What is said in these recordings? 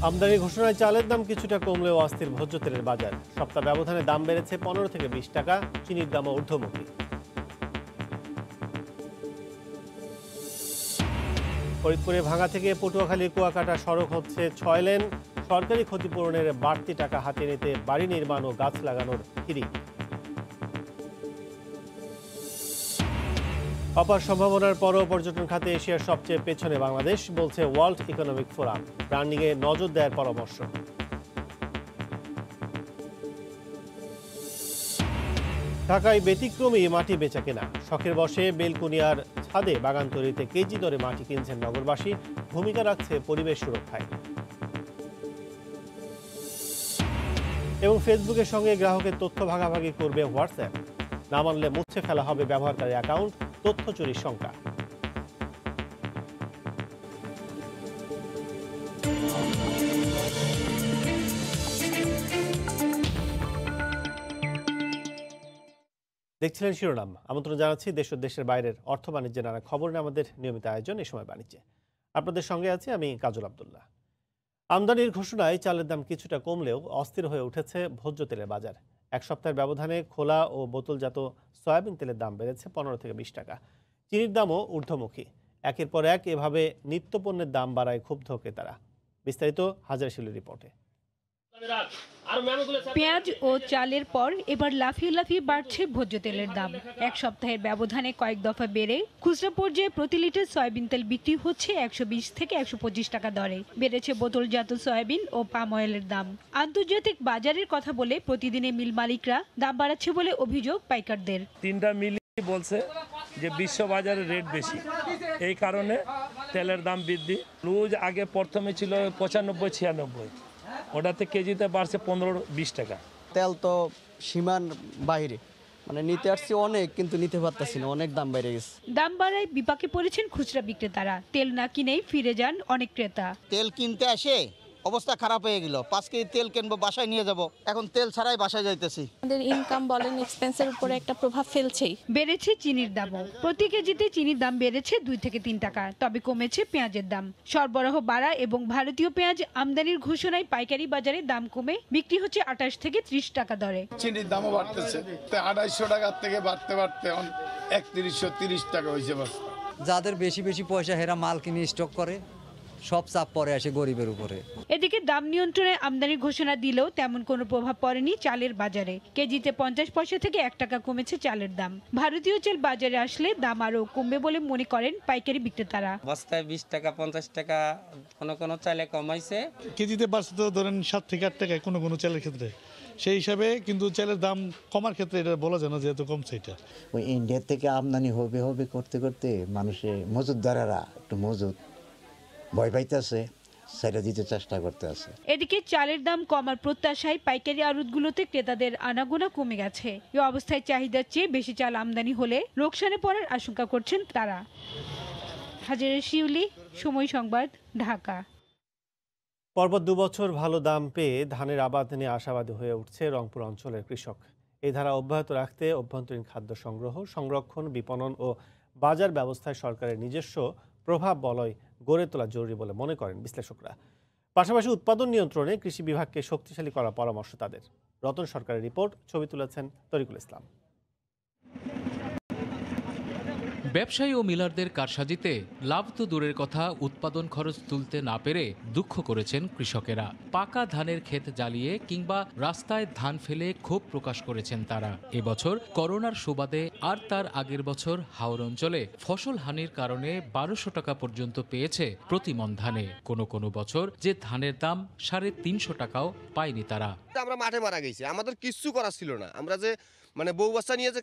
আমদানি ঘোষণায় চালের দাম কিছুটা কমলেও অস্থির ভোজ্য তেলের বাজার। সপ্তাহ ব্যবধানে দাম বেড়েছে 15 থেকে 20 টাকা, চিনির দামও ঊর্ধ্বমুখী। ফরিদপুরে ভাঙা থেকে পটুয়াখালীর কুয়াকাটা সড়ক হচ্ছে 6 লেন। সরকারি ক্ষতিপূরণের বাড়তি টাকা হাতে নিতে বাড়ি নির্মাণ ও গাছ লাগানোর হিড়িক। অপার সম্ভাবনার পরও পর্যটন খাতে এশিয়ার সবচেয়ে পেছনে বাংলাদেশ, বলছে ওয়ার্ল্ড ইকোনমিক ফোরাম। ব্র্যান্ডিংয়ে নজর দেওয়ার পরামর্শ। ঢাকায় ব্যতিক্রমী মাটি বেচা কেনা। শখের বশে বেলকুনিয়ার ছাদে বাগান তৈরিতে কেজি দরে মাটি কিনছেন নগরবাসী। ভূমিকা রাখছে পরিবেশ সুরক্ষায়। এবং ফেসবুকের সঙ্গে গ্রাহকের তথ্য ভাগাভাগি করবে হোয়াটসঅ্যাপ। না মানলে মুছে ফেলা হবে ব্যবহারকারী অ্যাকাউন্ট, তথ্য চুরির শঙ্কা। দেখছিলেন শিরোনাম। আমন্ত্রণ জানাচ্ছি দেশ ও দেশের বাইরের অর্থ বাণিজ্যের নানা খবর নিয়ে আমাদের নিয়মিত আয়োজন এই সময় বাণিজ্যে। আপনাদের সঙ্গে আছি আমি কাজল আব্দুল্লাহ। আমদানির ঘোষণায় চালের দাম কিছুটা কমলেও অস্থির হয়ে উঠেছে ভোজ্য তেলের বাজার। এক সপ্তাহের ব্যবধানে খোলা ও বোতলজাত সয়াবিন তেলের দাম বেড়েছে 15 থেকে 20 টাকা। চিনির দামও ঊর্ধ্বমুখী। একের পর এক এভাবে নিত্যপণ্যের দাম বাড়ায় ক্ষুব্ধ ক্রেতারা। বিস্তারিত হাজারশিলের রিপোর্টে। পেঁয়াজ ও চালের পর এবার লাফিয়ে লাফিয়ে বাড়ছে ভোজ্য তেলের দাম। এক সপ্তাহের ব্যবধানে কয়েক দফা বেড়ে খুচরা পর্যায়ে প্রতি লিটার সয়াবিন তেল বিক্রি হচ্ছে 120 থেকে 125 টাকা দরে। বেড়েছে বোতলজাত সয়াবিন ও পাম অয়েলের দাম। আন্তর্জাতিক বাজারের কথা বলে প্রতিদিনে মিল মালিকরা দাম বাড়াচ্ছে বলে অভিযোগ পাইকারদের। তিনটা মিল বলছে যে বিশ্ব বাজারে রেট বেশি, এই কারণে তেলের দাম বৃদ্ধি। লুজ আগে প্রথমে ছিল 95-96, ওটাতে কেজিতে বাড়ছে 15-20 টাকা। তেল তো সীমার বাইরে, মানে নিতে আসছি অনেক, কিন্তু নিতে পারতেছি না, অনেক দাম বেড়ে গেছে। দাম বাড়ায় বিপাকে পড়েছেন খুচরা বিক্রেতারা। তেল না কিনেই ফিরে যান অনেক ক্রেতা। তেল কিনতে আসে অবস্থা খারাপ হয়ে গেল। 5 কেজি তেল কিনবো, বাসায় নিয়ে যাব, এখন তেল ছাড়াই বাসায় যাইতেছি। আমাদের ইনকাম বলেন এক্সপেন্সের উপরে একটা প্রভাব ফেলছেই। বেড়েছে চিনির দামও। প্রতি কেজিতে চিনির দাম বেড়েছে 2 থেকে 3 টাকা। তবে কমেছে পেঁয়াজের দাম। সরবরাহ বাড়া এবং ভারতীয় পেঁয়াজ আমদানির ঘোষণায় পাইকারি বাজারে দাম কমে বিক্রি হচ্ছে 28 থেকে 30 টাকা দরে। চিনির দামও বাড়তেছে, 250 টাকার থেকে বাড়তে 3130 টাকা হয়েছে বস্তা। যাদের বেশি বেশি পয়সা হেরা মাল কিনে স্টক করে, সব চাপ পড়ে আসে গরিবের উপরে। এদিকে দাম নিয়ন্ত্রণে আমদানির ঘোষণা দিলেও তেমন কোনো প্রভাব পড়েনি চালের বাজারে। কেজিতে 50 পয়সা থেকে 1 টাকা কমেছে চালের দাম। ভারতীয় চাল বাজারে আসলে দাম আরও কমবে বলে মনে করেন পাইকারি বিক্রেতারা। বস্তায় 20 টাকা 50 টাকা কোনো চালে কমাইছে। কেজিতে বাড়ছে তো ধরেন 7 থেকে 8 টাকা কোনো চালের ক্ষেত্রে, সেই হিসাবে কিন্তু চালের দাম কমার ক্ষেত্রে এটা বলা যায় না যেহেতু কমছে। এটা ওই ইন্ডিয়া থেকে আমদানি হবে করতে করতে মানুষের মজুতদারেরা একটু ভয় পাইতেছে, সেটা দিতে চেষ্টা করতে আছে। এদিকে চালের দাম কমার প্রত্যাশায় পাইকারি আড়তগুলোতে ক্রেতাদের আনাগোনা কমে গেছে। এই অবস্থায় চাহিদার চেয়ে বেশি চাল আমদানি হলে লোকসানে পড়ার আশঙ্কা করছেন তারা। হাজারের শিউলি, সময় সংবাদ, ঢাকা। পরপর 2 বছর ভালো দাম পেয়ে ধানের আবাদ নিয়ে আশাবাদী হয়ে উঠছে রংপুর অঞ্চলের কৃষক। এই ধারা অব্যাহত রাখতে অভ্যন্তরীণ খাদ্য সংগ্রহ, সংরক্ষণ, বিপণন ও বাজার ব্যবস্থায় সরকারের নিজস্ব প্রভাব বলয় গড়ে তোলা জরুরি বলে মনে করেন বিশ্লেষকরা। পাশাপাশি উৎপাদন নিয়ন্ত্রণে কৃষি বিভাগকে শক্তিশালী করার পরামর্শ তাদের। রতন সরকারের রিপোর্ট, ছবি তুলেছেন তরিকুল ইসলাম। ব্যবসায়ী ও মিলারদের কারসাজিতে লাভ তো দূরের কথা, উৎপাদন খরচ তুলতে না পেরে দুঃখ করেছেন কৃষকেরা। পাকা ধানের ক্ষেত জ্বালিয়ে কিংবা রাস্তায় ধান ফেলে ক্ষোভ প্রকাশ করেছেন তারা। এবছর করোনার সুবাদে আর তার আগের বছর হাওর অঞ্চলে ফসল হানির কারণে 1200 টাকা পর্যন্ত পেয়েছে প্রতি মণ ধানে। কোনো বছর যে ধানের দাম 350 টাকাও পায়নি তারা। আমরা মাঠে মারা গেছি, আমাদের কিচ্ছু করা ছিল না। আমরা যে বউ বাচ্চা নিয়ে যে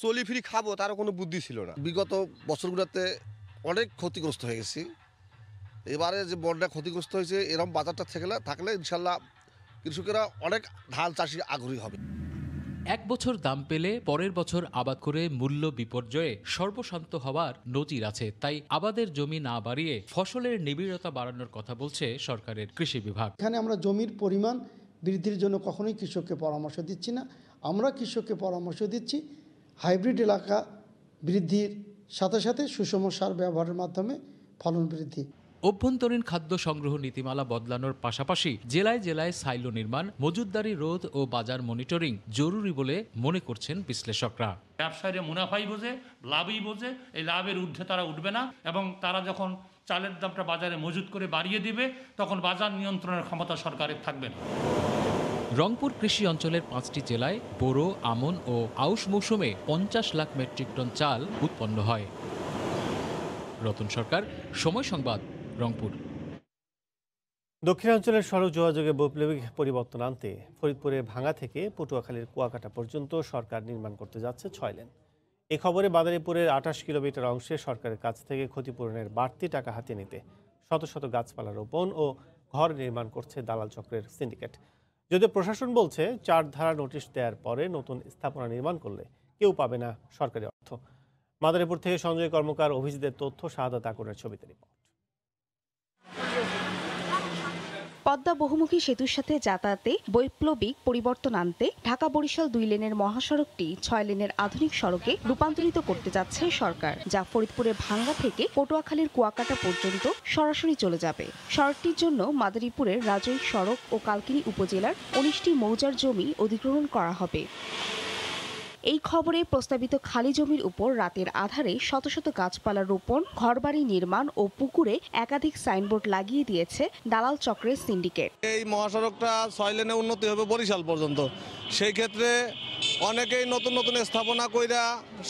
চলি ফিরি খাবো তারও কোনো বুদ্ধি ছিল না। বিগত বছরগুলোতে অনেক ক্ষতিগ্রস্ত হয়ে গেছি। এবারে যে বন্যা ক্ষতিগ্রস্ত হয়েছে, এরকম বাজারটা থাকলে ইনশাল্লাহ কৃষকেরা অনেক ধান চাষি আগ্রহী হবে। এক বছর দাম পেলে পরের বছর আবাদ করে মূল্য বিপর্যয়ে সর্বশান্ত হওয়ার নজির আছে। তাই আবাদের জমি না বাড়িয়ে ফসলের নিবিড়তা বাড়ানোর কথা বলছে সরকারের কৃষি বিভাগ। এখানে আমরা জমির পরিমাণ বৃদ্ধির জন্য কখনোই কৃষককে পরামর্শ দিচ্ছি না। আমরা কৃষককে পরামর্শ দিচ্ছি হাইব্রিড এলাকা বৃদ্ধির সাথে সাথে সুষম সার ব্যবহারের মাধ্যমে ফলন বৃদ্ধি। অভ্যন্তরীণ খাদ্য সংগ্রহ নীতিমালা বদলানোর পাশাপাশি জেলায় জেলায় সাইলো নির্মাণ, মজুতদারি রোধ ও বাজার মনিটরিং জরুরি বলে মনে করছেন বিশ্লেষকরা। ব্যবসায়ীরা মুনাফাই বোঝে, লাভই বোঝে, এই লাভের ঊর্ধ্বে তারা উঠবে না এবং তারা যখন চালের দামটা বাজারে মজুত করে বাড়িয়ে দিবে তখন বাজার নিয়ন্ত্রণের ক্ষমতা সরকারের থাকবে না। রংপুর কৃষি অঞ্চলের 5টি জেলায় বোরো, আমন ও আউশ মৌসুমে 50 লাখ মেট্রিক টন চাল উৎপন্ন হয়। রতন সরকার, সময় সংবাদ, রংপুর। দক্ষিণাঞ্চলের সড়ক যোগাযোগে বৈপ্লবিক পরিবর্তন আনতে ফরিদপুরের ভাঙ্গা থেকে পটুয়াখালীর কুয়াকাটা পর্যন্ত সরকার নির্মাণ করতে যাচ্ছে 6 লেন। এই খবরে মাদারীপুরের 28 কিলোমিটার অংশে সরকারের কাছ থেকে ক্ষতিপূরণের বাড়তি টাকা হাতিয়ে নিতে শত শত গাছপালা রোপণ ও ঘর নির্মাণ করছে দালাল চক্রের সিন্ডিকেট। যদিও প্রশাসন বলছে 4 ধারা নোটিশ দেওয়ার পরে নতুন স্থাপনা নির্মাণ করলে কেউ পাবে না সরকারি অর্থ। মাদারীপুর থেকে সঞ্জয় কর্মকার, অভিজিতের তথ্য, শাহাদাত আকুনের ছবিতে রিপোর্ট। পদ্মা বহুমুখী সেতুর সাথে যাতায়াতে বৈপ্লবিক পরিবর্তন আনতে ঢাকা বরিশাল 2 লেনের মহাসড়কটি 6 লেনের আধুনিক সড়কে রূপান্তরিত করতে যাচ্ছে সরকার, যা ফরিদপুরের ভাঙ্গা থেকে পটুয়াখালীর কুয়াকাটা পর্যন্ত সরাসরি চলে যাবে। সড়কটির জন্য মাদারীপুরের রাজৈক সড়ক ও কালকিনি উপজেলার 19টি মৌজার জমি অধিগ্রহণ করা হবে। এই খবরে প্রস্তাবিত খালি জমির উপর রাতের আধারে শত শত গাছপালা রোপণ, ঘরবাড়ি নির্মাণ ও পুকুরে একাধিক সাইনবোর্ড লাগিয়ে দিয়েছে দালাল চক্রের সিন্ডিকেট। এই মহাসড়কটা 6 লেনে উন্নতি হবে বরিশাল পর্যন্ত। সেই ক্ষেত্রে অনেকেই নতুন নতুন স্থাপনা কইরা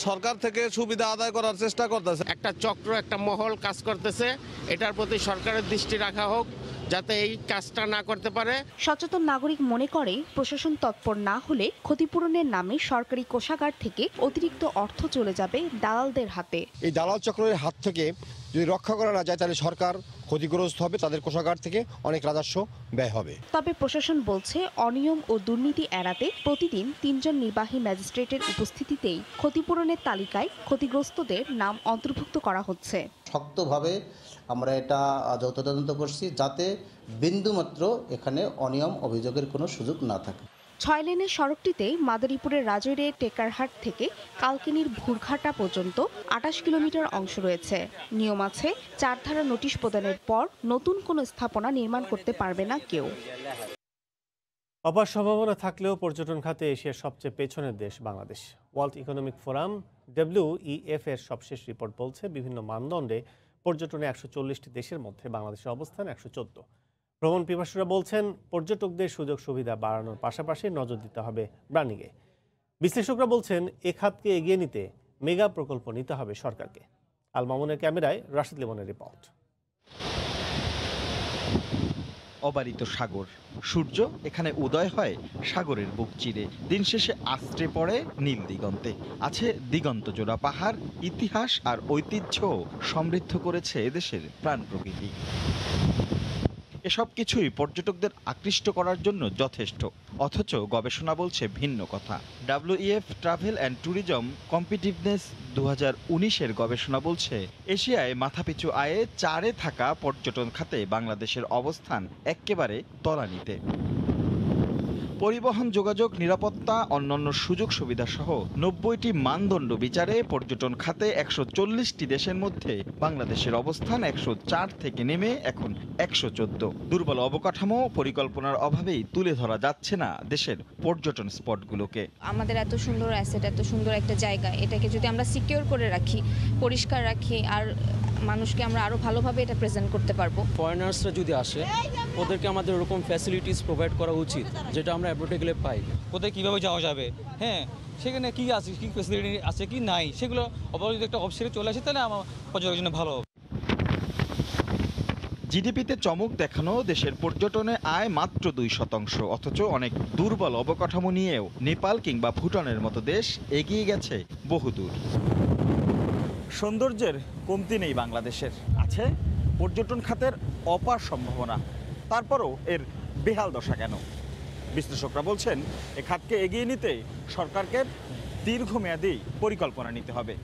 সরকার থেকে সুবিধা আদায় করার চেষ্টা করতেছে। একটা চক্র, একটা মহল কাজ করতেছে, এটার প্রতি সরকারের দৃষ্টি রাখা হোক যাতে এই কাজটা না করতে পারে। সচেতন নাগরিক মনে করে প্রশাসন তৎপর না হলে ক্ষতিপূরণের নামে সরকারি কোষাগার থেকে অতিরিক্ত অর্থ চলে যাবে দালালদের হাতে। এই দালাল চক্রের হাত থেকে যদি রক্ষা করা না যায় তাহলে সরকার ক্ষতিগ্রস্ত হবে, তাদের কোষাগার থেকে অনেক রাজস্ব ব্যয় হবে। তবে প্রশাসন বলছে অনিয়ম ও দুর্নীতি এড়াতে প্রতিদিন 3 জন নির্বাহী ম্যাজিস্ট্রেটের উপস্থিতিতেই ক্ষতিপূরণের তালিকায় ক্ষতিগ্রস্তদের নাম অন্তর্ভুক্ত করা হচ্ছে। শক্তভাবে আমরা এটা যৌথ তদন্ত করছি যাতে বিন্দুমাত্র এখানে অনিয়ম অভিযোগের কোনো সুযোগ না থাকে। 6 লেনের সড়কটিতে মাদারীপুরের রাজৈরের টেকারহাট থেকে কালকিনির ভুরঘাটা পর্যন্ত 28 কিলোমিটার অংশ রয়েছে। নিয়ম আছে 4 ধারা নোটিশ প্রদানের পর নতুন কোনো স্থাপনা নির্মাণ করতে পারবে না কেউ। অপার সম্ভাবনা থাকলেও পর্যটন খাতে এশিয়ার সবচেয়ে পেছনের দেশ Bangladesh. World economic forum WEF এর সবশেষ রিপোর্ট বলছে বিভিন্ন মানদণ্ডে পর্যটনে 140টি দেশের মধ্যে বাংলাদেশের অবস্থান 114। ভ্রমণ পিপাসুরা বলছেন পর্যটকদের সুযোগ সুবিধা বাড়ানোর পাশাপাশি নজর দিতে হবে ব্র্যান্ডিংয়ে। বিশ্লেষকরা বলছেন এ খাতকে এগিয়ে নিতে মেগা প্রকল্প নিতে হবে সরকারকে। আল মামুনের ক্যামেরায় রাশিদ লিমনের রিপোর্ট। অবারিত সাগর, সূর্য এখানে উদয় হয় সাগরের বুক চিরে, দিন শেষে আশ্রে পড়ে নীল দিগন্তে। আছে দিগন্ত জোড়া পাহাড়, ইতিহাস আর ঐতিহ্য সমৃদ্ধ করেছে এদেশের প্রাণ প্রকৃতি। এসব কিছুই পর্যটকদের আকৃষ্ট করার জন্য যথেষ্ট, অথচ গবেষণা বলছে ভিন্ন কথা। WEF travel and tourism competitiveness 2019-এর গবেষণা বলছে এশিয়ায় মাথাপিছু আয়ে 4-এ থাকা পর্যটন খাতে বাংলাদেশের অবস্থান একেবারে তলানিতে। পরিবহন, যোগাযোগ, নিরাপত্তা, অন্যান্য সুযোগ সুবিধা সহ 90টি মানদণ্ড বিচারে পর্যটন খাতে 140টি দেশের মধ্যে বাংলাদেশের অবস্থান 104 থেকে নেমে এখন 114। দুর্বল অবকাঠামো, পরিকল্পনার অভাবেই তুলে ধরা যাচ্ছে না দেশের পর্যটন স্পটগুলোকে। আমাদের এত সুন্দর অ্যাসেট, এত সুন্দর একটা জায়গা, এটাকে যদি আমরা সিকিউর করে রাখি, পরিষ্কার রাখি, আর মানুষকে আমরা আরো ভালোভাবে এটা প্রেজেন্ট করতে পারবো। ফরেনার্সরা যদি আসে ওদেরকে আমাদের ওরকম ফ্যাসিলিটিস প্রোভাইড করা উচিত যেটা আমরা অ্যাব্রোডে গেলে পাই। কোথায় কীভাবে যাওয়া যাবে, হ্যাঁ সেখানে কী আছে, কী ফ্যাসিলিটি আছে কি নাই, সেগুলো অবশ্যই যদি একটা অবসরে চলে আসে তাহলে আমার পর্যটনের জন্য ভালো হবে। জিডিপিতে চমক দেখানো দেশের পর্যটনে আয় মাত্র 2%, অথচ অনেক দুর্বল অবকাঠামো নিয়েও নেপাল কিংবা ভুটানের মতো দেশ এগিয়ে গেছে বহুদূর। সৌন্দর্যের কমতি নেই বাংলাদেশের, আছে পর্যটন খাতের অপার সম্ভাবনা। তারপরও এর বেহাল দশা কেন? বিশ্লেষকরা বলছেন এ খাতকে এগিয়ে নিতে সরকারকে দীর্ঘমেয়াদী পরিকল্পনা নিতে হবে,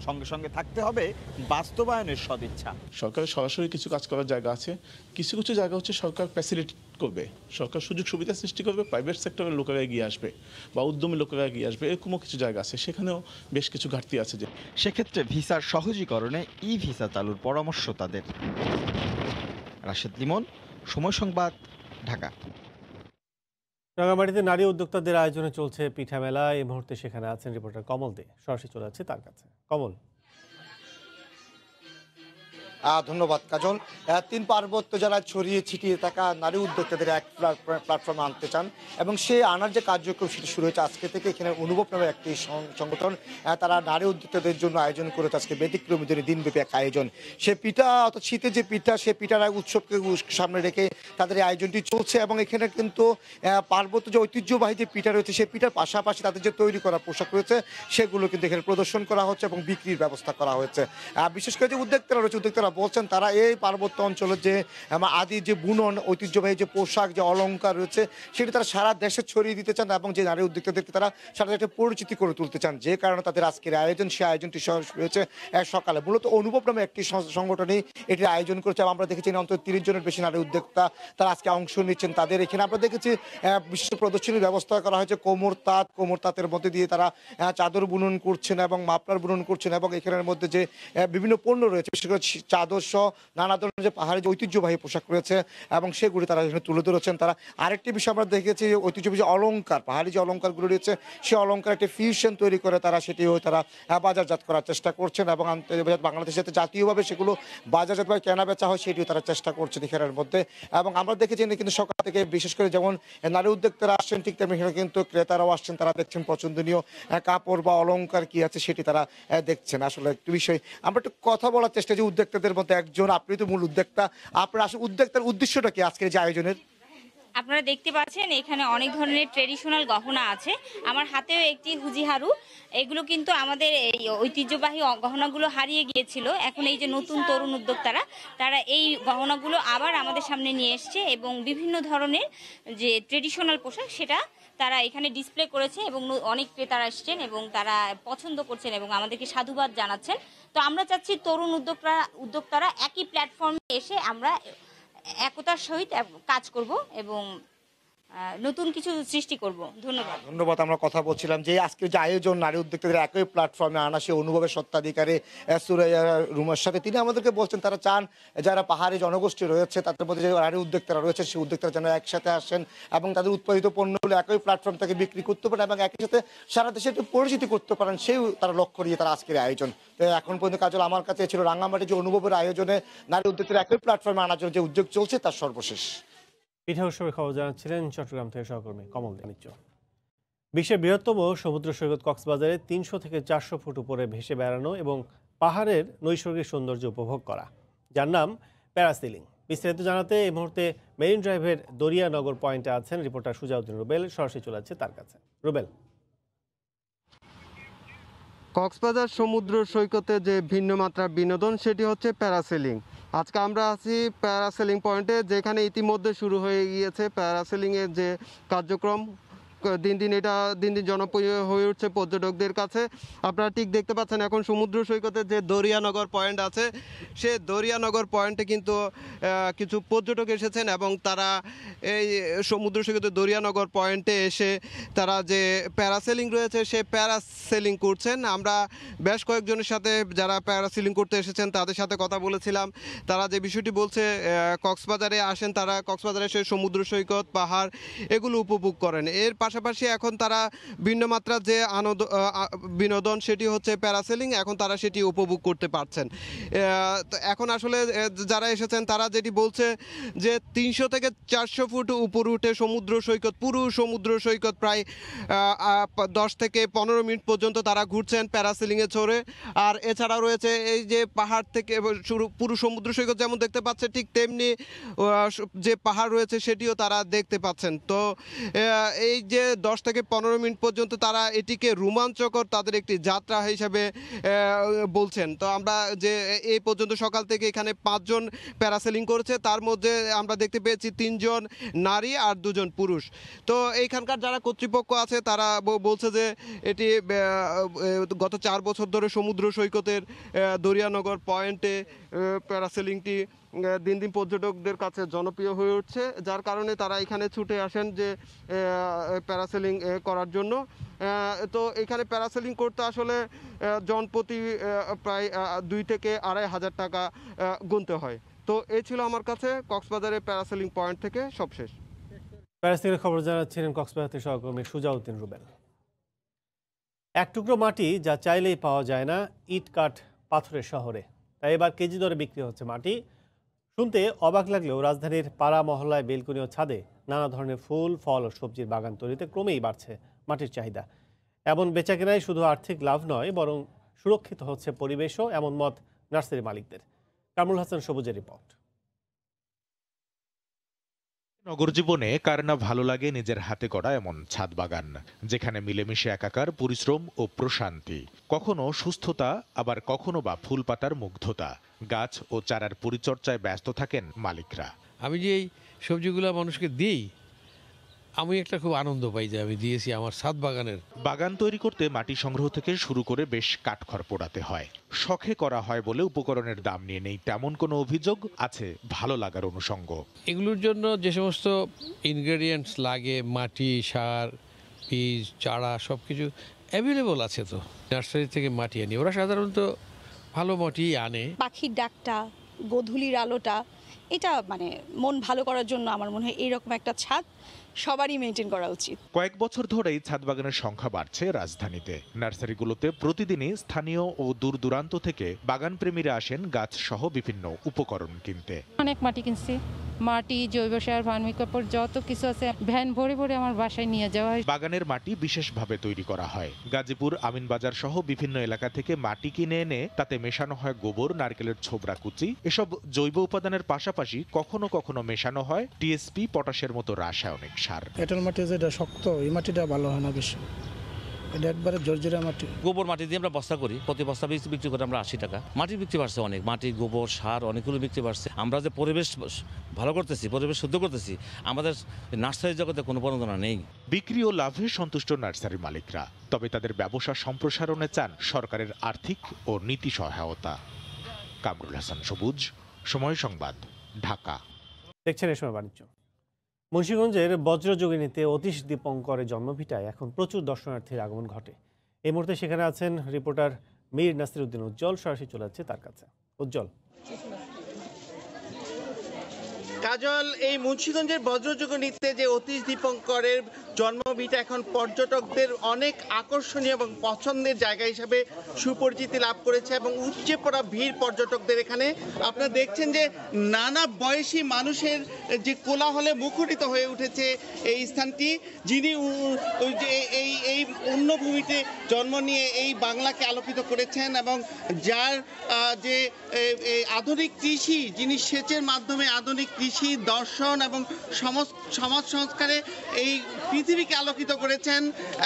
সঙ্গে সঙ্গে থাকতে হবে বাস্তবায়নের সদিচ্ছা। সরকারের সরাসরি কিছু কাজ করার জায়গা আছে, কিছু কিছু জায়গা হচ্ছে সরকার ফ্যাসিলিটি করবে, সরকার সুযোগ সুবিধা সৃষ্টি করবে, প্রাইভেট সেক্টরের লোকেরা এগিয়ে আসবে বা উদ্যমী লোকেরা এগিয়ে আসবে, এরকমও কিছু জায়গা আছে, সেখানেও বেশ কিছু ঘাটতি আছে। যে সেক্ষেত্রে ভিসার সহজীকরণে ই ভিসা চালুর পরামর্শ তাদের। রাশেদ লিমন, সময় সংবাদ, ঢাকা। রাঙামাটিতে নারী উদ্যোক্তাদের আয়োজনে চলছে পিঠা মেলা। এই মুহূর্তে সেখানে আছেন রিপোর্টার কমল দে। সরাসরি চলে যাচ্ছে তার কাছে। কমল। ধন্যবাদ কাজল। 3 পার্বত্য জেলায় ছড়িয়ে ছিটিয়ে থাকা নারী উদ্যোক্তাদের এক প্ল্যাটফর্মে আনতে চান এবং সে আনার যে কার্যক্রম সেটি শুরু হয়েছে আজকে থেকে। এখানে অনুভব নামে একটি সংগঠন তারা নারী উদ্যোক্তাদের জন্য আয়োজন করেছে আজকে ব্যতিক্রমী দিনব্যাপী এক আয়োজন। সে পিঠা অর্থাৎ শীতে যে পিঠা, সে পিঠার উৎসবকে সামনে রেখে তাদের এই আয়োজনটি চলছে এবং এখানে কিন্তু পার্বত্য যে ঐতিহ্যবাহী যে পিঠা রয়েছে সেই পিঠার পাশাপাশি তাদের যে তৈরি করা পোশাক রয়েছে সেগুলো কিন্তু এখানে প্রদর্শন করা হচ্ছে এবং বিক্রির ব্যবস্থা করা হয়েছে। বিশেষ করে যে উদ্যোক্তারা রয়েছে, উদ্যোক্তারা বলছেন তারা এই পার্বত্য অঞ্চলের যে আদি যে বুনন ঐতিহ্যবাহী যে পোশাক যে অলংকার রয়েছে সেটি তারা সারা দেশে ছড়িয়ে দিতে চান এবং যে নারী উদ্যোক্তাদেরকে তারা সারা দেশে পরিচিতি করে তুলতে চান। যে কারণে তাদের আজকের আয়োজন, সেই আয়োজনটি রয়েছে সকালে। মূলত অনুভব নামে একটি সংগঠনই এটির আয়োজন করেছে। আমরা দেখেছি অন্তত 30 জনের বেশি নারী উদ্যোক্তা তারা আজকে অংশ নিচ্ছেন। তাদের এখানে আমরা দেখেছি বিশেষ প্রদর্শনীর ব্যবস্থা করা হয়েছে। কোমর তাঁতের মধ্যে দিয়ে তারা চাদর বুনন করছেন এবং মাফলার বুনন করছেন এবং এখানের মধ্যে যে বিভিন্ন পণ্য রয়েছে বিশেষ করে চাদর সহ নানা ধরনের যে পাহাড়ি যে ঐতিহ্যবাহী পোশাক রয়েছে এবং সেগুলি তারা এখানে তুলে ধরেছেন। তারা আরেকটি বিষয় আমরা দেখেছি ঐতিহ্যবাহী যে অলংকার, পাহাড়ি যে অলংকারগুলো রয়েছে সেই অলংকার একটি ফিউশন তৈরি করে তারা সেটিও তারা বাজারজাত করার চেষ্টা করছেন এবং বাংলাদেশের সাথে জাতীয়ভাবে সেগুলো বাজারজাতভাবে কেনা বেচা হয় সেটিও তারা চেষ্টা করছেন এখানের মধ্যে। এবং আমরা দেখেছি কিন্তু সকাল থেকে বিশেষ করে যেমন নারী উদ্যোক্তারা আসছেন ঠিক তেমনি এখানে কিন্তু ক্রেতারাও আসছেন। তারা দেখছেন পছন্দনীয় কাপড় বা অলংকার কি আছে সেটি তারা দেখছেন। আসলে একটি বিষয় আমরা একটু কথা বলার চেষ্টা যে উদ্যোক্তাদের মধ্যে একজন, আপনি তো মূল উদ্যোক্তা, আপনার আসলে উদ্যোক্তার উদ্দেশ্যটা কি আজকের যে আয়োজনের? আপনারা দেখতে পাচ্ছেন এখানে অনেক ধরনের ট্রেডিশনাল গহনা আছে। আমার হাতেও একটি হুজিহারু। এগুলো কিন্তু আমাদের এই ঐতিহ্যবাহী গহনাগুলো হারিয়ে গিয়েছিল। এখন এই যে নতুন তরুণ উদ্যোক্তারা তারা এই গহনাগুলো আবার আমাদের সামনে নিয়ে এসছে এবং বিভিন্ন ধরনের যে ট্রেডিশনাল পোশাক সেটা তারা এখানে ডিসপ্লে করেছে এবং অনেক ক্রেতারা এসছেন এবং তারা পছন্দ করছেন এবং আমাদেরকে সাধুবাদ জানাচ্ছেন। তো আমরা চাচ্ছি তরুণ উদ্যোক্তারা একই প্ল্যাটফর্মে এসে আমরা একতার সহিত কাজ করব এবং নতুন কিছু সৃষ্টি করব। ধন্যবাদ। আমরা কথা বলছিলাম যে আজকের যে আয়োজন নারী উদ্যোক্তাদের একই প্ল্যাটফর্মে আনা, সে অনুভবের সত্ত্বাধিকারী সুরাইয়া রুমার সাথে তিনি আমাদেরকে বলছেন তারা চান যারা পাহাড়ি জনগোষ্ঠী রয়েছে তাদের মধ্যে যে নারী উদ্যোক্তারা রয়েছে সেই উদ্যোক্তারা যেন একসাথে আসেন এবং তাদের উৎপাদিত পণ্যগুলো একই প্ল্যাটফর্ম থেকে বিক্রি করতে পারেন এবং একই সাথে সারা দেশে একটু পরিচিতি করতে পারেন, সেই তারা লক্ষ্য নিয়ে তারা আজকের আয়োজন। তো এখন পর্যন্ত কাজল আমার কাছে ছিল রাঙ্গামাটি যে অনুভবের আয়োজনে নারী উদ্যোক্তারা একই প্ল্যাটফর্মে আনার জন্য যে উদ্যোগ চলছে তার সর্বশেষ। পিঠা উৎসবের খবর জানাচ্ছিলেন চট্টগ্রাম থেকে সহকর্মী কমল দে। বিশ্বের বৃহত্তম সমুদ্র সৈকত কক্সবাজারে 300 থেকে 400 ফুট উপরে ভেসে বেড়ানো এবং পাহাড়ের নৈসর্গিক সৌন্দর্য উপভোগ করা, যার নাম প্যারাসিলিং। বিস্তারিত জানাতে এই মুহূর্তে মেরিন ড্রাইভের দরিয়ানগর পয়েন্টে আছেন রিপোর্টার সুজাউদ্দিন রুবেল। সরাসরি চলে যাচ্ছে তার কাছে। রুবেল। কক্সবাজার সমুদ্র সৈকতে যে ভিন্ন মাত্রার বিনোদন সেটি হচ্ছে প্যারাসেলিং। আজকে আমরা আছি প্যারাসেলিং পয়েন্টে, যেখানে ইতিমধ্যে শুরু হয়ে গিয়েছে প্যারাসেলিংয়ের যে কার্যক্রম। দিন দিন জনপ্রিয় হয়ে উঠছে পর্যটকদের কাছে। আপনারা ঠিক দেখতে পাচ্ছেন এখন সমুদ্র সৈকতের যে দরিয়ানগর পয়েন্ট আছে সে দরিয়ানগর পয়েন্টে কিন্তু কিছু পর্যটক এসেছেন এবং তারা এই সমুদ্র সৈকতের দরিয়ানগর পয়েন্টে এসে তারা যে প্যারাসেলিং রয়েছে সে প্যারাসেলিং করছেন। আমরা বেশ কয়েকজনের সাথে যারা প্যারাসেলিং করতে এসেছেন তাদের সাথে কথা বলেছিলাম। তারা যে বিষয়টি বলছে কক্সবাজারে আসেন, তারা কক্সবাজারে এসে সমুদ্র সৈকত পাহাড় এগুলো উপভোগ করেন। এর পাশাপাশি এখন তারা ভিন্ন মাত্রার যে বিনোদন সেটি হচ্ছে প্যারাসেলিং, এখন তারা সেটি উপভোগ করতে পারছেন। তো এখন আসলে যারা এসেছেন তারা যেটি বলছে যে 300 থেকে 400 ফুট উপরে উঠে সমুদ্র সৈকত, পুরো সমুদ্র সৈকত প্রায় 10 থেকে 15 মিনিট পর্যন্ত তারা ঘুরছেন প্যারাসেলিংয়ে চড়ে। আর এছাড়াও রয়েছে এই যে পাহাড় থেকে পুরো সমুদ্র সৈকত যেমন দেখতে পাচ্ছে ঠিক তেমনি যে পাহাড় রয়েছে সেটিও তারা দেখতে পাচ্ছেন। তো এই যে 10 থেকে 15 মিনিট পর্যন্ত তারা এটিকে রোমাঞ্চকর তাদের একটি যাত্রা হিসাবে বলছেন। তো আমরা যে এই পর্যন্ত সকাল থেকে এখানে 5 জন প্যারাসেলিং করেছে, তার মধ্যে আমরা দেখতে পেয়েছি 3 জন নারী আর 2 জন পুরুষ। তো এইখানকার যারা কর্তৃপক্ষ আছে তারা বলছে যে এটি গত 4 বছর ধরে সমুদ্র সৈকতের দরিয়ানগর পয়েন্টে প্যারাসেলিংটি দিন দিন পর্যটকদের কাছে জনপ্রিয় হয়ে উঠছে, যার কারণে তারা এখানে ছুটে আসেন যে প্যারাসেলিং করার জন্য। তো এখানে প্যারাসেলিং করতে আসলে জনপ্রতি প্রায় 2 থেকে 2,500 টাকা গুনতে হয়। তো তো এই ছিল আমার কাছে কক্সবাজারের প্যারাসেলিং পয়েন্ট থেকে সবশেষ। প্যারাসেলিংয়ের খবর জানাচ্ছিলেন কক্সবাজার থেকে সহকর্মী সুজাউদ্দিন রুবেল। এক টুকরো মাটি যা চাইলেই পাওয়া যায় না ইট কাঠ পাথরের শহরে, তাই এবার কেজি দরে বিক্রি হচ্ছে মাটি। শুনতে অবাক লাগলেও রাজধানীর পাড়া মহল্লায় বেলকনি ও ছাদে নানা ধরনের ফুল ফল ও সবজির বাগান তৈরিতে ক্রমেই বাড়ছে মাটির চাহিদা। এমন বেচাকেনায় শুধু আর্থিক লাভ নয়, বরং সুরক্ষিত হচ্ছে পরিবেশও, এমন মত নার্সারি মালিকদের। কামরুল হাসান সবুজের রিপোর্ট। নগর জীবনে কার না ভালো লাগে নিজের হাতে গড়া এমন ছাদ বাগান, যেখানে মিলেমিশে একাকার পরিশ্রম ও প্রশান্তি, কখনো সুস্থতা, আবার কখনো বা ফুল পাতার মুগ্ধতা। গাছ ও চারার পরিচর্যায় ব্যস্ত থাকেন মালিকরা। আমি যে এই সবজিগুলো মানুষকে দিই, আমি একটা খুব আনন্দ পাই যে আমি দিয়েছি আমার ছাদ বাগানের। বাগান তৈরি করতে মাটি সংগ্রহ থেকে শুরু করে বেশ কাঠখড় পোড়াতে হয়। শখে করা হয় বলে উপকরণের দাম নিয়ে নেই তেমন কোনো অভিযোগ, আছে ভালো লাগার অনুষঙ্গ। এগুলোর জন্য যে সমস্ত ইনগ্রেডিয়েন্টস লাগে, মাটি, সার, বীজ, চারা সব কিছু অ্যাভেলেবল আছে। তো নার্সারি থেকে মাটি আনি, ওরা সাধারণত ভালো মাটি আনে। পাখির ডাকটা, গোধূলির আলোটা, এটা মানে মন ভালো করার জন্য আমার মনে হয় এইরকম একটা ছাদ সবারই মেনটেন করা উচিত। কয়েক বছর ধরেই ছাদ বাগানের সংখ্যা বাড়ছে রাজধানীতে। নার্সারিগুলোতে প্রতিদিনই স্থানীয় ও দূর দূরান্ত থেকে বাগান প্রেমীরা আসেন গাছ সহ বিভিন্ন উপকরণ কিনতে। অনেক মাটি কিনছি, মাটি, জৈব সার, ভার্মিকম্পোস্ট, যত কিছু আছে ভ্যান ভরে ভরে আমার বাসায় নিয়ে যাওয়া হয়। বাগানের মাটি বিশেষভাবে তৈরি করা হয়। গাজীপুর, আমিনবাজার সহ বিভিন্ন এলাকা থেকে মাটি কিনে এনে তাতে মেশানো হয় গোবর, নারকেলের ছোবড়া কুচি। এসব জৈব উপাদানের পাশাপাশি কখনো কখনো মেশানো হয় টিএসপি, পটাশের মতো রাসায়নিক সার। এঁটেল মাটি যেটা শক্ত, এই মাটিটা ভালো হয় না বেশি, এটা একবারে জর্জরা মাটি। গোবর মাটি দিয়ে আমরা বস্তা করি, প্রতি বস্তা বিক্রি করে আমরা 80 টাকা। মাটি বিক্রি বাড়ছে অনেক, মাটি, গোবর, সার অনেকগুলো বিক্রি বাড়ছে। আমরা যে পরিবেশ ভালো করতেছি, পরিবেশ শুদ্ধ করতেছি, আমাদের নার্সারি জগতে কোনো প্রণোদনা নেই। বিক্রি ও লাভে সন্তুষ্ট নার্সারি মালিকরা, তবে তাদের ব্যবসা সম্প্রসারণে চান সরকারের আর্থিক ও নীতি সহায়তা। কামরুল হাসান সবুজ, সময় সংবাদ, ঢাকা। দেখছেন এই সময় বাণিজ্য। মুন্সিগঞ্জের বজ্রযোগিনীতে অতীশ দীপঙ্করের জন্মভিটায় এখন প্রচুর দর্শনার্থীর আগমন ঘটে। এই মুহূর্তে সেখানে আছেন রিপোর্টার মীর নাসির উদ্দিন উজ্জ্বল। সরাসরি চলে যাচ্ছে তার কাছে। উজ্জ্বল। কাজল, এই মুন্সিগঞ্জের বজ্রযোগিনীতে যে অতীশ দীপঙ্করের জন্মভিটা এখন পর্যটকদের অনেক আকর্ষণীয় এবং পছন্দের জায়গা হিসাবে সুপরিচিতি লাভ করেছে এবং উপচে পড়া ভিড় পর্যটকদের এখানে। আপনারা দেখছেন যে নানা বয়সী মানুষের যে কোলাহলে মুখরিত হয়ে উঠেছে এই স্থানটি। যিনি এই অন্যভূমিতে জন্ম নিয়ে এই বাংলাকে আলোকিত করেছেন এবং যার যে আধুনিক কৃষি, যিনি সেচের মাধ্যমে আধুনিক কৃষি, দর্শন এবং সমাজ সংস্কারে এই পৃথিবীকে আলোকিত করেছেন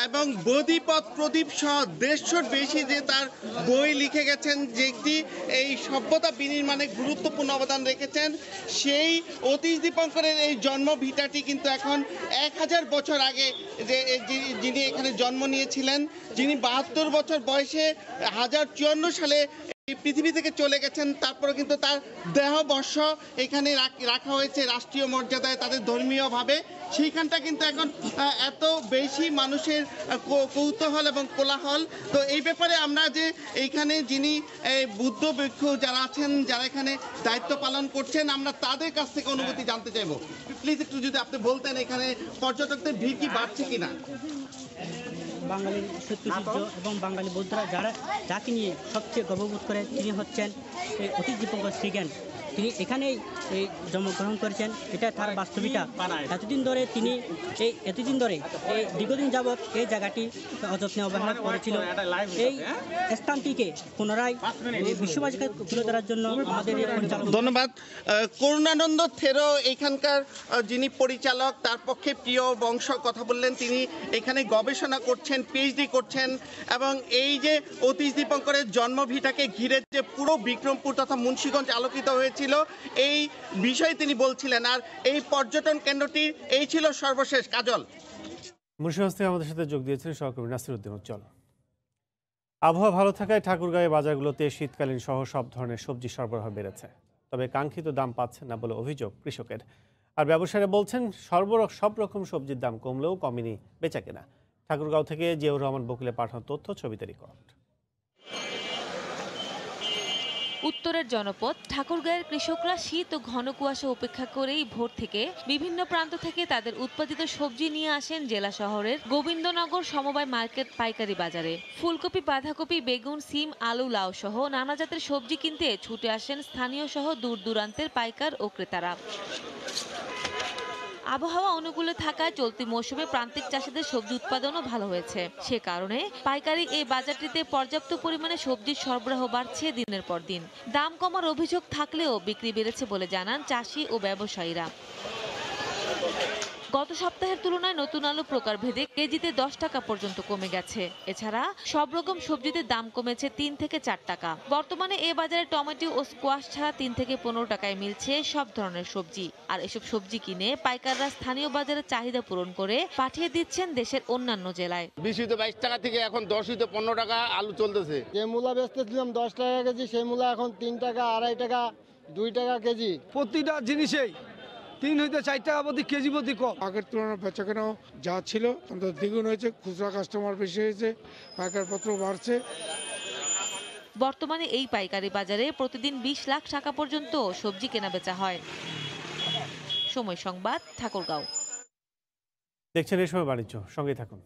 এবং বোধিপথ প্রদীপ সহ 150-র বেশি যে তার বই লিখে গেছেন, যেটি এই সভ্যতা বিনির্মাণে গুরুত্বপূর্ণ অবদান রেখেছেন। সেই অতীশ দীপঙ্করের এই জন্মভিটাটি কিন্তু এখন 1000 বছর আগে যিনি এখানে জন্ম নিয়েছিলেন, যিনি 72 বছর বয়সে 1054 সালে এই পৃথিবী থেকে চলে গেছেন, তারপরে কিন্তু তার দেহবর্ষ এখানে রাখা হয়েছে রাষ্ট্রীয় মর্যাদায়, তাদের ধর্মীয়ভাবে। সেইখানটা কিন্তু এখন এত বেশি মানুষের কৌতূহল এবং কোলাহল। তো এই ব্যাপারে আমরা যে এইখানে যিনি বুদ্ধ ভিক্ষু যারা আছেন, যারা এখানে দায়িত্ব পালন করছেন, আমরা তাদের কাছ থেকে অনুভূতি জানতে চাইব। প্লিজ একটু যদি আপনি বলতেন এখানে পর্যটকদের ভিড় কি বাড়ছে কিনা। বাঙালির সত্যৈতিহ্য এবং বাঙালি বৌদ্ধরা যাকে নিয়ে সবচেয়ে গর্ববোধ করে তিনি হচ্ছেন এই অতীশ দীপঙ্কর শ্রীজ্ঞান। তিনি এখানেই এই জন্মগ্রহণ করেছেন, এটা তার বাস্তবিকতা। এতদিন ধরে এই দীর্ঘদিন যাবৎ এই জায়গাটি অযত্নে অবহেলা করেছিল। এই স্থানটিকে পুনরায় বিশ্ববাসীকে তুলে ধরার জন্য আমাদের ধন্যবাদ। করুণানন্দ থেরো এখানকার যিনি পরিচালক, তার পক্ষে প্রিয় বংশ কথা বললেন। তিনি এখানে গবেষণা করছেন, পিএইচডি করছেন এবং এই যে অতীশ দীপঙ্করের জন্মভিটাকে ঘিরে যে পুরো বিক্রমপুর তথা মুন্সিগঞ্জ আলোকিত হয়েছিল এই বিষয়ে তিনি বলছিলেন। আর এই পর্যটন কেন্দ্রটির এই ছিল সর্বশেষ। কাজল। মুন্সিগঞ্জ থেকে আমাদের সাথে যোগ দিয়েছেন সহকর্মী নাসির উদ্দিন উজ্জ্বল। আবহাওয়া ভালো থাকায় ঠাকুরগাঁও বাজারগুলোতে শীতকালীন সহ সব ধরনের সবজি সরবরাহ বেড়েছে, তবে কাঙ্ক্ষিত দাম পাচ্ছেন না বলে অভিযোগ কৃষকের। আর ব্যবসায়ীরা বলছেন সব রকম সবজির দাম কমলেও কমেনি বেচাকেনা। ঠাকুরগাঁও থেকে জিয়াউর রহমান বকুলে পাঠানো তথ্য, ছবিতে রিপোর্ট। উত্তরের জনপদ ঠাকুরগাঁয়ের কৃষকরা শীত ও ঘন কুয়াশা উপেক্ষা করেই ভোর থেকে বিভিন্ন প্রান্ত থেকে তাদের উৎপাদিত সবজি নিয়ে আসেন জেলা শহরের গোবিন্দনগর সমবায় মার্কেট পাইকারি বাজারে। ফুলকপি, বাঁধাকপি, বেগুন, সিম, আলু, লাউ সহ নানা জাতের সবজি কিনতে ছুটে আসেন স্থানীয় সহ দূর দূরান্তের পাইকার ও ক্রেতারা। আবহাওয়া অনুকূলে থাকায় চলতি মৌসুমে প্রান্তিক চাষিদের সবজি উৎপাদনও ভালো হয়েছে। সে কারণে পাইকারি এই বাজারটিতে পর্যাপ্ত পরিমাণে সবজির সরবরাহ বাড়ছে দিনের পর দিন। দাম কমার অভিযোগ থাকলেও বিক্রি বেড়েছে বলে জানান চাষি ও ব্যবসায়ীরা। গত সপ্তাহের তুলনায় নতুন আলু প্রকারভেদে কেজিতে 10 টাকা পর্যন্ত কমে গেছে। এছাড়া সব রকম সবজিতে দাম কমেছে 3 থেকে 4 টাকা। বর্তমানে এ বাজারে টমেটো ও স্কোয়াশ ছাড়া 3 থেকে 15 টাকায় মিলছে সব ধরনের সবজি। আর এসব সবজি কিনে পাইকাররা স্থানীয় বাজারে চাহিদা পূরণ করে পাঠিয়ে দিচ্ছেন দেশের অন্যান্য জেলায়। 20-22 টাকা থেকে এখন 10-15 টাকা আলু চলতেছে। যে মূলা বেচতেছিলাম 10 টাকা কেজি, সেই মূলা এখন 3 টাকা, 2.5 টাকা, 2 টাকা কেজি। প্রতিটা জিনিসেই 3 হইতে 4 টাকা প্রতি কেজি প্রতি কম। আগের তুলনায় বেচাকেনাও যা ছিল অন্তত দ্বিগুণ হয়েছে, খুচরা কাস্টমার বেশি হয়েছে, পাইকারপত্র বাড়ছে। বর্তমানে এই পাইকারি বাজারে প্রতিদিন 20 লাখ টাকা পর্যন্ত সবজি কেনা বেচা হয়। সময় সংবাদ, ঠাকুরগাঁও। দেখছেন এই সময় বাণিজ্য, সঙ্গেই থাকুন।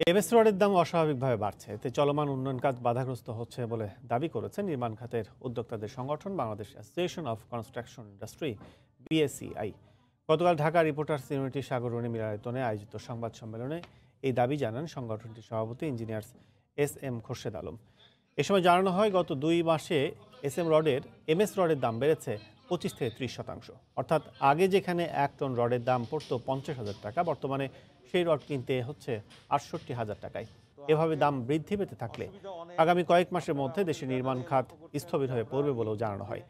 এমএস রডের দাম অস্বাভাবিকভাবে বাড়ছে, এতে চলমান উন্নয়ন কাজ বাধাগ্রস্ত হচ্ছে বলে দাবি করেছে নির্মাণ খাতের উদ্যোক্তাদের সংগঠন Bangladesh association of construction industry BACI। গতকাল ঢাকা রিপোর্টার্স ইউনিটি সাগররণী মিলনায়তনে আয়োজিত সংবাদ সম্মেলনে এই দাবি জানান সংগঠনটির সভাপতি ইঞ্জিনিয়ার্স SM খোরশেদ আলম। এ সময় জানানো হয়, গত 2 মাসে এমএস রডের দাম বেড়েছে 25 থেকে 30%। অর্থাৎ আগে যেখানে 1 টন রডের দাম পড়তো 50,000 টাকা, বর্তমানে সেই রড কিনতে হচ্ছে 68,000 টাকায়। এভাবে দাম বৃদ্ধি পেতে থাকলে আগামী কয়েক মাসের মধ্যে দেশের নির্মাণ খাত স্থবির হয়ে পড়বে বলেও জানানো হয়।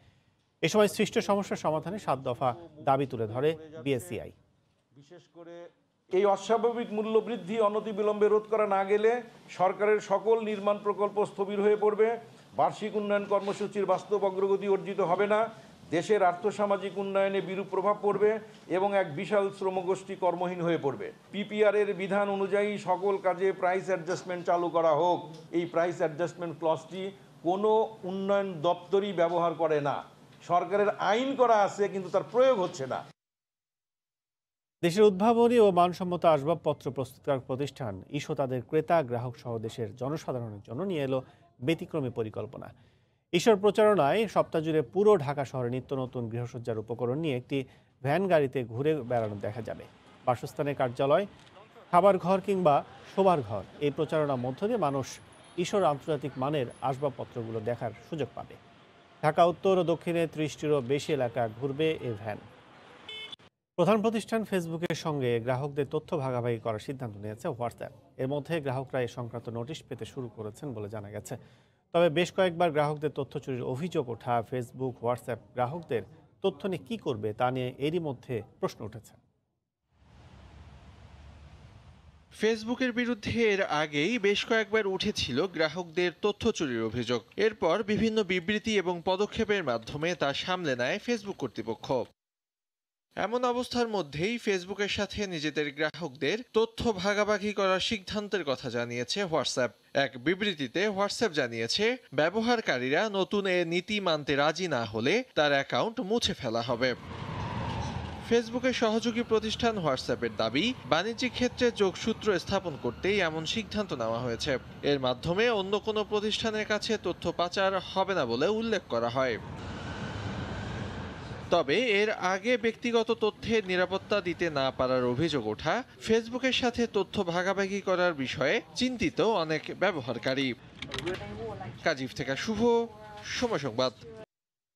এ সময় সৃষ্ট সমস্যার সমাধানে 7 দফা দাবি তুলে ধরে BACI। বিশেষ করে এই অস্বাভাবিক মূল্য বৃদ্ধি অনতিবিলম্বে রোধ করা না গেলে সরকারের সকল নির্মাণ প্রকল্প স্থবির হয়ে পড়বে, বার্ষিক উন্নয়ন কর্মসূচির বাস্তব অগ্রগতি অর্জিত হবে না, দেশের আর্থসামাজিক উন্নয়নে বিরূপ প্রভাব পড়বে এবং এক বিশাল শ্রমগোষ্ঠী কর্মহীন হয়ে পড়বে। PPR এর বিধান অনুযায়ী সকল কাজে প্রাইস অ্যাডজাস্টমেন্ট চালু করা হোক। এই প্রাইস অ্যাডজাস্টমেন্ট ক্লজটি কোনো উন্নয়ন দপ্তরই ব্যবহার করে না। সরকারের আইন করা আছে কিন্তু তার প্রয়োগ হচ্ছে না। দেশের উদ্ভাবনী ও মানসম্মত আসবাবপত্র প্রস্তুতকারক প্রতিষ্ঠান ইসো তাদের ক্রেতা গ্রাহক সহ দেশের জনসাধারণের জন্য নিয়ে এলো ব্যতিক্রমী পরিকল্পনা। ইসোর প্রচারণায় সপ্তাহ জুড়ে পুরো ঢাকা শহরে নিত্য নতুন গৃহসজ্জার উপকরণ নিয়ে একটি ভ্যান গাড়িতে ঘুরে বেড়ানো দেখা যাবে। বাসস্থানের কার্যালয়, খাবার ঘর কিংবা শোবার ঘর, এই প্রচারণার মধ্য দিয়ে মানুষ ইসোর আন্তর্জাতিক মানের আসবাবপত্রগুলো দেখার সুযোগ পাবে। ঢাকা উত্তর ও দক্ষিণে 30টিরও বেশি এলাকা ঘুরবে এই ভ্যান। প্রধান প্রতিষ্ঠান ফেসবুকের সঙ্গে গ্রাহকদের তথ্য ভাগাভাগি করার সিদ্ধান্ত নিয়েছে হোয়াটসঅ্যাপ। এর মধ্যে গ্রাহকরা এ সংক্রান্ত নোটিশ পেতে শুরু করেছেন বলে জানা গেছে। তবে বেশ কয়েকবার গ্রাহকদের তথ্য চুরির অভিযোগ ওঠা ফেসবুক, হোয়াটসঅ্যাপ গ্রাহকদের তথ্য নিয়ে কী করবে তা নিয়ে এরই মধ্যে প্রশ্ন উঠেছে। ফেসবুকের বিরুদ্ধে এর আগেই বেশ কয়েকবার উঠেছিল গ্রাহকদের তথ্য চুরির অভিযোগ। এরপর বিভিন্ন বিবৃতি এবং পদক্ষেপের মাধ্যমে তা সামলে নেয় ফেসবুক কর্তৃপক্ষ। এমন অবস্থার মধ্যেই ফেসবুকের সাথে নিজেদের গ্রাহকদের তথ্য ভাগাভাগি করার সিদ্ধান্তের কথা জানিয়েছে হোয়াটসঅ্যাপ। এক বিবৃতিতে হোয়াটসঅ্যাপ জানিয়েছে, ব্যবহারকারীরা নতুন এ নীতি মানতে রাজি না হলে তার অ্যাকাউন্ট মুছে ফেলা হবে। ফেসবুকের সহযোগী প্রতিষ্ঠান হোয়াটসঅ্যাপের দাবি, বাণিজ্যিক ক্ষেত্রে যোগসূত্র স্থাপন করতেই এমন সিদ্ধান্ত নেওয়া হয়েছে। এর মাধ্যমে অন্য কোনো প্রতিষ্ঠানের কাছে তথ্য পাচার হবে না বলে উল্লেখ করা হয়। তবে এর আগে ব্যক্তিগত তথ্যের নিরাপত্তা দিতে না পারার অভিযোগ ওঠা ফেসবুকের সাথে তথ্য ভাগাভাগি করার বিষয়ে চিন্তিত অনেক ব্যবহারকারী। কাজিফ থেকে শুভ, সময় সংবাদ।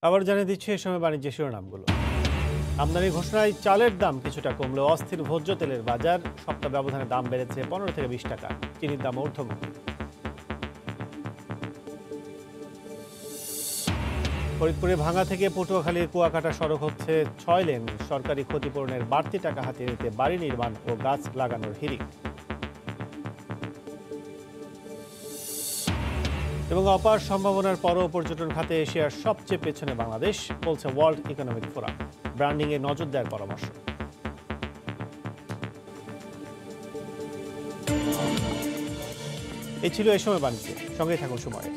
আবার জানিয়ে দিচ্ছি এই সময় বাণিজ্যের শিরোনামগুলো। আমদানি ঘোষণায় চালের দাম কিছুটা কমলেও অস্থির ভোজ্য তেলের বাজার। সপ্তাহ ব্যবধানে দাম বেড়েছে 15 থেকে 20 টাকা। চিনির দাম ঊর্ধ্বমুখী। ফরিদপুরে ভাঙা থেকে পটুয়াখালীর কুয়াকাটা সড়ক হচ্ছে 6 লেন। সরকারি ক্ষতিপূরণের বাড়তি টাকা হাতিয়ে নিতে বাড়ি নির্মাণ ও গাছ লাগানোর হিড়িক। এবং অপার সম্ভাবনার পরও পর্যটন খাতে এশিয়ার সবচেয়ে পেছনে বাংলাদেশ, বলছে ওয়ার্ল্ড ইকোনমিক ফোরাম। ব্র্যান্ডিংয়ে নজর দেওয়ার পরামর্শ। এই ছিল এই সময় বাণিজ্য। সঙ্গে থাকুন সময়।